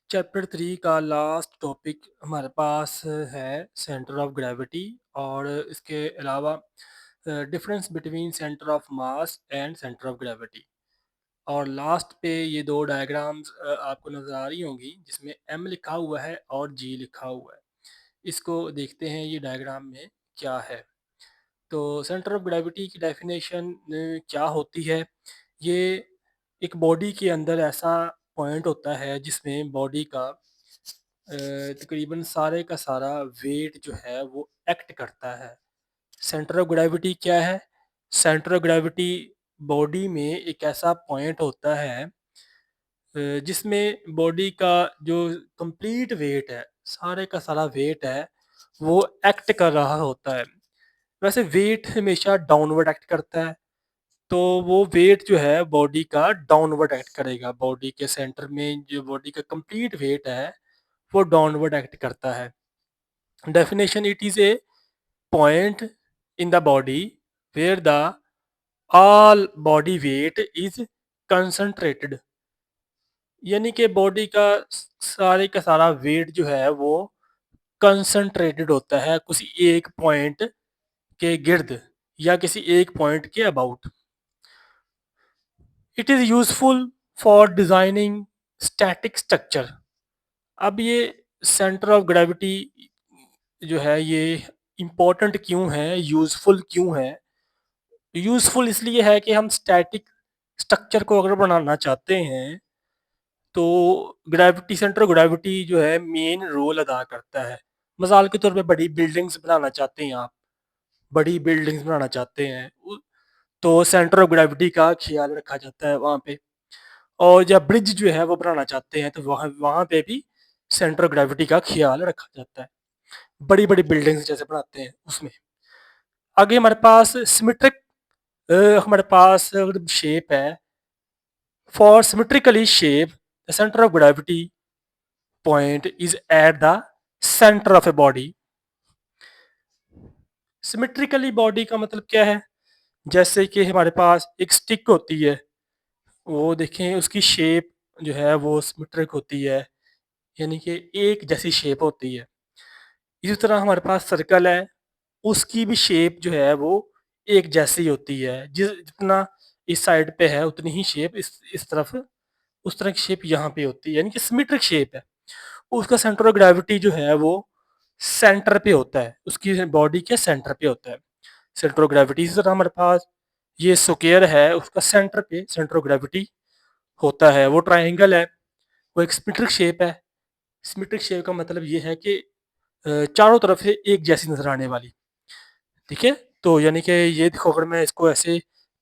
Chapter 3 का last topic हमारे पास है सेंटर ऑफ ग्रेविटी और इसके अलावा difference between centre of mass and centre of gravity. और लास्ट पे ये दो डायग्राम्स आपको नज़र आ रही होंगी जिसमें एम लिखा हुआ है और जी लिखा हुआ है। इसको देखते हैं ये डायग्राम में क्या है। तो सेंटर ऑफ ग्रेविटी की डेफिनेशन क्या होती है। ये एक बॉडी के अंदर ऐसा पॉइंट होता है जिसमें बॉडी का तकरीबन सारे का सारा वेट जो है वो एक्ट करता है। सेंटर ऑफ ग्रेविटी क्या है? सेंटर ऑफ ग्रेविटी बॉडी में एक ऐसा पॉइंट होता है जिसमें बॉडी का जो कंप्लीट वेट है, सारे का सारा वेट है, वो एक्ट कर रहा होता है। वैसे वेट हमेशा डाउनवर्ड एक्ट करता है, तो वो वेट जो है बॉडी का डाउनवर्ड एक्ट करेगा। बॉडी के सेंटर में जो बॉडी का कंप्लीट वेट है वो डाउनवर्ड एक्ट करता है। Definition: it is a point in the body where the all body weight is concentrated. यानी कि बॉडी का सारे का सारा वेट जो है वो कंसंट्रेटेड होता है किसी एक पॉइंट के गिर्द या किसी एक पॉइंट के about. It is useful for designing static structure. अब ये सेंटर ऑफ ग्रेविटी जो है ये इम्पोर्टेंट क्यों है, यूजफुल क्यों है? यूजफुल इसलिए है कि हम स्टैटिक स्ट्रक्चर को अगर बनाना चाहते हैं तो ग्रेविटी, सेंटर ऑफ ग्रेविटी जो है मेन रोल अदा करता है। मिसाल के तौर पे बड़ी बिल्डिंग्स बनाना चाहते हैं आप, बड़ी बिल्डिंग्स बनाना चाहते हैं तो सेंटर ऑफ ग्रेविटी का ख्याल रखा जाता है वहाँ पे। और जब ब्रिज जो है वो बनाना चाहते हैं तो वहाँ वहाँ पे भी सेंटर ऑफ ग्रेविटी का ख्याल रखा जाता है, बड़ी बड़ी बिल्डिंग्स जैसे बनाते हैं उसमें। आगे हमारे पास सिमेट्रिक, हमारे पास शेप है। For symmetrically shape the centre of gravity point is at the centre of a body. Symmetrically body का मतलब क्या है? जैसे कि हमारे पास एक स्टिक होती है, वो देखें उसकी शेप जो है वो सिमेट्रिक होती है, यानी कि एक जैसी शेप होती है। इसी तरह हमारे पास सर्कल है, उसकी भी शेप जो है वो एक जैसी होती है। जितना इस साइड पे है उतनी ही शेप इस तरफ, उस तरह की शेप यहाँ पे होती है, यानी कि सिमेट्रिक शेप है। उसका सेंटर ऑफ ग्रेविटी जो है वो सेंटर पे होता है, उसकी बॉडी के सेंटर पे होता है सेंटर ऑफ ग्रेविटी। इसी तरह हमारे पास ये स्क्वायर है, उसका सेंटर पे सेंटर ऑफ ग्रेविटी होता है। वो ट्राइंगल है, वो एक सिमेट्रिक शेप है। सिमेट्रिक शेप का मतलब ये है कि चारों तरफ से एक जैसी नजर आने वाली। ठीक है, तो यानी कि ये देखो, अगर मैं इसको ऐसे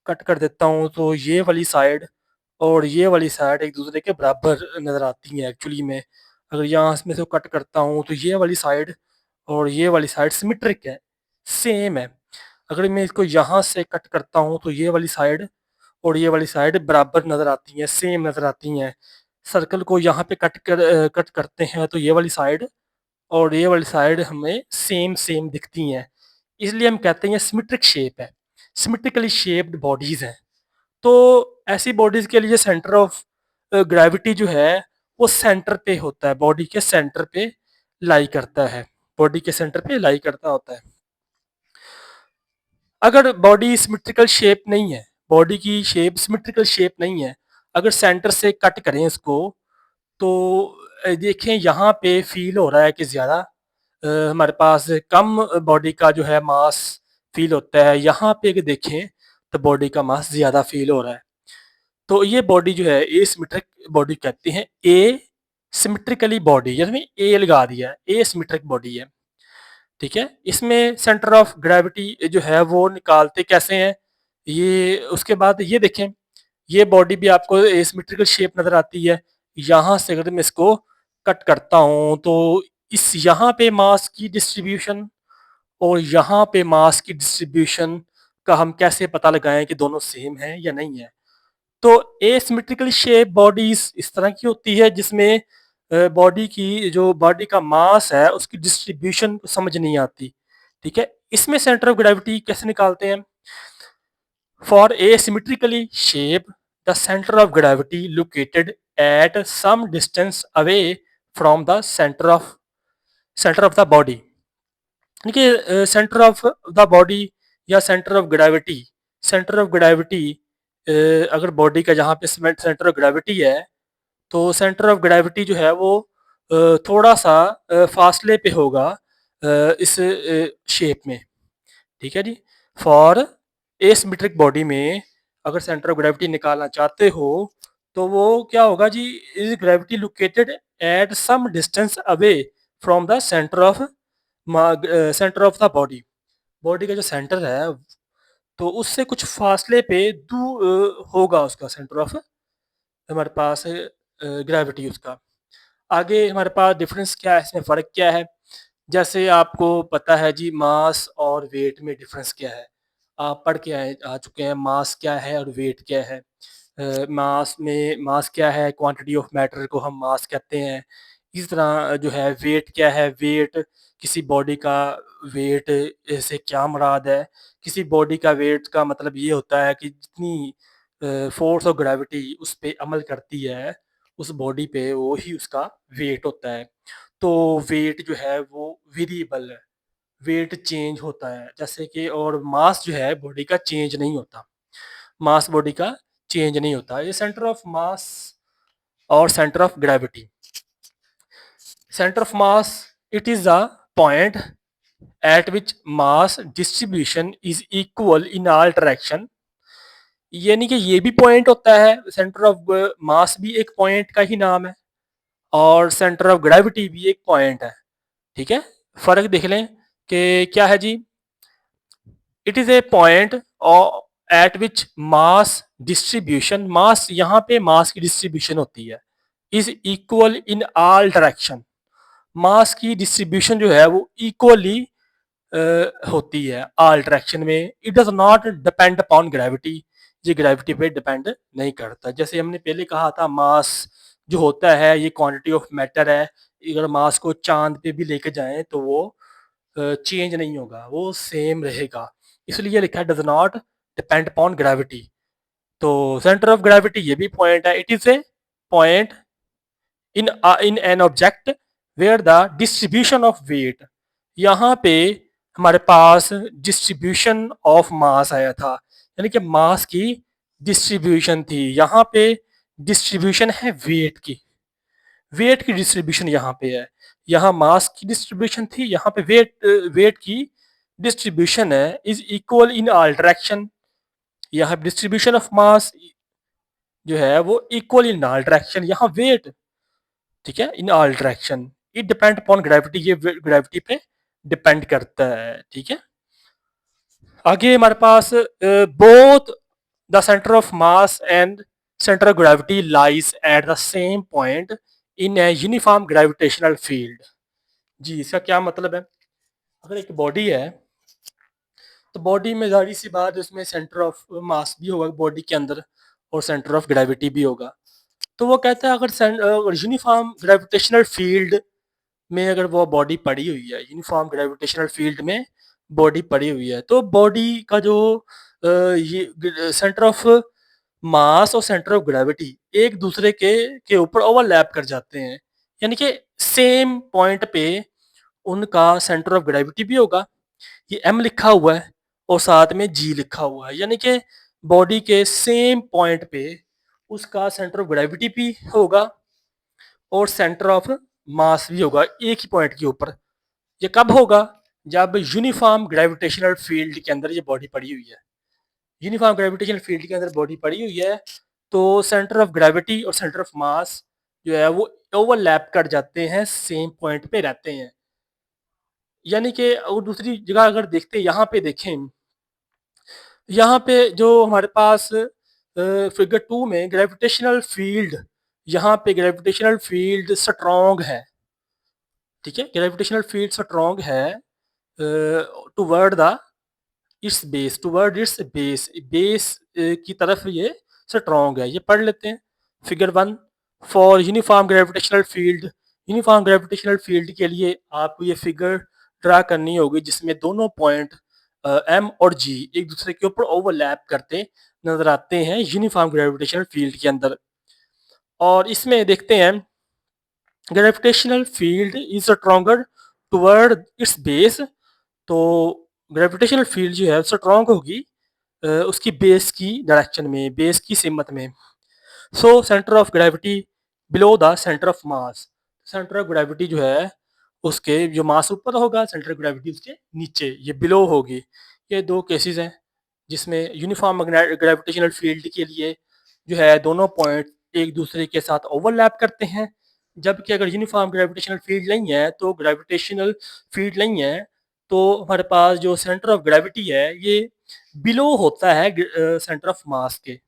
कट कर देता हूँ तो ये वाली साइड और ये वाली साइड एक दूसरे के बराबर नजर आती हैं एक्चुअली में। अगर यहाँ इसमें से कट करता हूँ तो ये वाली साइड और ये वाली साइड सिमेट्रिक है, सेम है। अगर मैं इसको यहाँ से कट करता हूँ तो ये वाली साइड और ये वाली साइड बराबर नजर आती हैं, सेम नजर आती हैं। सर्कल को यहाँ पे कट करते हैं तो ये वाली साइड और ये वाली साइड हमें सेम सेम दिखती हैं, इसलिए हम कहते हैं सिमेट्रिक शेप है, सिमेट्रिकली शेप्ड बॉडीज हैं। तो ऐसी बॉडीज के लिए सेंटर ऑफ ग्रेविटी जो है वो सेंटर पे होता है, बॉडी के सेंटर पे लाई करता है, बॉडी के सेंटर पे लाई करता होता है। अगर बॉडी सिमेट्रिकल शेप नहीं है, बॉडी की शेप सिमेट्रिकल शेप नहीं है, अगर सेंटर से कट करें इसको तो देखें यहाँ पे फील हो रहा है कि ज़्यादा हमारे पास कम बॉडी का जो है मास फील होता है। यहाँ पे अगर देखें तो बॉडी का मास ज़्यादा फील हो रहा है। तो ये बॉडी जो है ए सिमेट्रिक बॉडी कहते हैं। ए सिमेट्रिकली बॉडी, यानी ए लगा दिया है, ए सिमेट्रिक बॉडी है। ठीक है, इसमें सेंटर ऑफ ग्रेविटी जो है वो निकालते कैसे हैं? ये उसके बाद ये देखें, ये बॉडी भी आपको एसिमेट्रिकल शेप नजर आती है। यहाँ से अगर मैं इसको कट करता हूँ तो इस यहाँ पे मास की डिस्ट्रीब्यूशन और यहाँ पे मास की डिस्ट्रीब्यूशन का हम कैसे पता लगाएं कि दोनों सेम है या नहीं है? तो एसिमेट्रिकल शेप बॉडीज इस तरह की होती है जिसमें बॉडी की जो बॉडी का मास है उसकी डिस्ट्रीब्यूशन समझ नहीं आती। ठीक है, इसमें सेंटर ऑफ ग्रेविटी कैसे निकालते हैं? For asymmetrically shape, the center of gravity located at some distance away from the centre of the body. देखिए सेंटर ऑफ द बॉडी या सेंटर ऑफ ग्रेविटी अगर बॉडी का जहाँ पे सेंटर ऑफ ग्रेविटी है, तो सेंटर ऑफ ग्रेविटी जो है वो थोड़ा सा फासले पे होगा इस शेप में। ठीक है जी। फॉर एसिमेट्रिक बॉडी में अगर सेंटर ऑफ ग्रेविटी निकालना चाहते हो तो वो क्या होगा जी, is gravity located at some distance away from the centre of the body. Body का जो सेंटर है तो उससे कुछ फासले पे दूर होगा उसका सेंटर ऑफ हमारे पास ग्रेविटी उसका। आगे हमारे पास डिफरेंस क्या है, इसमें फ़र्क क्या है? जैसे आपको पता है जी, मास और वेट में डिफरेंस क्या है? आप पढ़ के आ चुके हैं मास क्या है और वेट क्या है। मास क्या है, क्वांटिटी ऑफ मैटर को हम मास कहते हैं। इसी तरह जो है वेट क्या है, वेट किसी बॉडी का वेट से क्या मुराद है? किसी बॉडी का वेट का मतलब ये होता है कि जितनी फोर्स ऑफ ग्रेविटी उस पे अमल करती है उस बॉडी पे, वो ही उसका वेट होता है। तो वेट जो है वो वेरिएबल है, वेट चेंज होता है जैसे कि, और मास जो है बॉडी का चेंज नहीं होता, मास बॉडी का चेंज नहीं होता। ये सेंटर ऑफ मास और centre of gravity. Centre of mass, it is a point at which mass distribution is equal in all direction. यानी कि ये भी पॉइंट होता है, सेंटर ऑफ मास भी एक पॉइंट का ही नाम है और सेंटर ऑफ ग्रेविटी भी एक पॉइंट है। ठीक है, फर्क देख लें कि क्या है जी। It is a point at which mass distribution, mass यहाँ पे मास की डिस्ट्रीब्यूशन होती है, is equal in all direction. Mass की डिस्ट्रीब्यूशन जो है वो इक्वली होती है ऑल डायरेक्शन में। It does not depend upon gravity, ये ग्रेविटी पे डिपेंड नहीं करता। जैसे हमने पहले कहा था मास जो होता है ये क्वांटिटी ऑफ मैटर है। अगर मास को चांद पे भी लेके जाएं तो वो चेंज नहीं होगा, वो सेम रहेगा। इसलिए लिखा है does not depend upon gravity. तो सेंटर ऑफ ग्रेविटी ये भी पॉइंट है। It is a point in an object where the distribution of weight. यहाँ पे हमारे पास डिस्ट्रीब्यूशन ऑफ मास आया था, यानी कि मास की डिस्ट्रीब्यूशन थी। यहाँ पे डिस्ट्रीब्यूशन है वेट की, वेट की डिस्ट्रीब्यूशन यहाँ पे है। यहाँ मास की डिस्ट्रीब्यूशन थी, यहाँ पे वेट की डिस्ट्रीब्यूशन है, is equal in all direction. यहाँ डिस्ट्रीब्यूशन ऑफ मास जो है वो इक्वल इन ऑल डायरेक्शन, यहाँ वेट, ठीक है, in all direction. It depend upon gravity, ये ग्रेविटी पे डिपेंड करता है। ठीक है, आगे हमारे पास both the centre of mass and centre of gravity lies at the same point in a uniform gravitational field. जी, इसका क्या मतलब है? अगर एक बॉडी है तो बॉडी में जाहिर सी बात है उसमें सेंटर ऑफ मास भी होगा बॉडी के अंदर और सेंटर ऑफ ग्रेविटी भी होगा। तो वो कहता है अगर यूनिफॉर्म ग्रेविटेशनल फील्ड में अगर वो बॉडी पड़ी हुई है, यूनिफॉर्म ग्रेविटेशनल फील्ड में बॉडी पड़ी हुई है, तो बॉडी का जो ये सेंटर ऑफ मास और सेंटर ऑफ ग्रेविटी एक दूसरे के ऊपर ओवरलैप कर जाते हैं। यानी कि सेम पॉइंट पे उनका सेंटर ऑफ ग्रेविटी भी होगा, ये एम लिखा हुआ है और साथ में जी लिखा हुआ है, यानी कि बॉडी के सेम पॉइंट पे उसका सेंटर ऑफ ग्रेविटी भी होगा और सेंटर ऑफ मास भी होगा एक ही पॉइंट के ऊपर। ये कब होगा? जब यूनिफॉर्म ग्रेविटेशनल फील्ड के अंदर ये बॉडी पड़ी हुई है। यूनिफॉर्म ग्रेविटेशनल फील्ड के अंदर बॉडी पड़ी हुई है तो सेंटर ऑफ ग्रेविटी और सेंटर ऑफ मास जो है वो ओवरलैप कर जाते हैं, सेम पॉइंट पे रहते हैं। यानी कि और दूसरी जगह अगर देखते हैं, यहाँ पे देखें, यहाँ पे जो हमारे पास फिगर 2 में ग्रेविटेशनल फील्ड, यहाँ पे ग्रेविटेशनल फील्ड स्ट्रॉन्ग है। ठीक है, ग्रेविटेशनल फील्ड स्ट्रॉन्ग है toward the it's base, toward it's base, base की तरफ ये स्ट्रॉन्ग है। ये पढ़ लेते हैं figure 1। For uniform gravitational field, uniform gravitational field के लिए आपको ये फिगर ड्रा करनी होगी जिसमें दोनों पॉइंट एम और जी एक दूसरे के ऊपर ओवरलैप करते नजर आते हैं यूनिफॉर्म ग्रेविटेशनल फील्ड के अंदर। और इसमें देखते हैं gravitational field is stronger toward it's base. तो ग्रेविटेशनल फील्ड जो है स्ट्रॉन्ग होगी उसकी बेस की डायरेक्शन में, बेस की सिमत में। So centre of gravity below the centre of mass. Centre of gravity जो है उसके जो मास ऊपर होगा, सेंटर ऑफ ग्रेविटी उसके नीचे, ये बिलो होगी। ये दो केसेस हैं जिसमें यूनिफॉर्म ग्रेविटेशनल फील्ड के लिए जो है दोनों पॉइंट एक दूसरे के साथ ओवरलैप करते हैं। जबकि अगर यूनिफॉर्म ग्रेविटेशनल फील्ड नहीं है, तो ग्रेविटेशनल फील्ड नहीं है, तो हमारे पास जो सेंटर ऑफ ग्रेविटी है ये बिलो होता है सेंटर ऑफ मास के।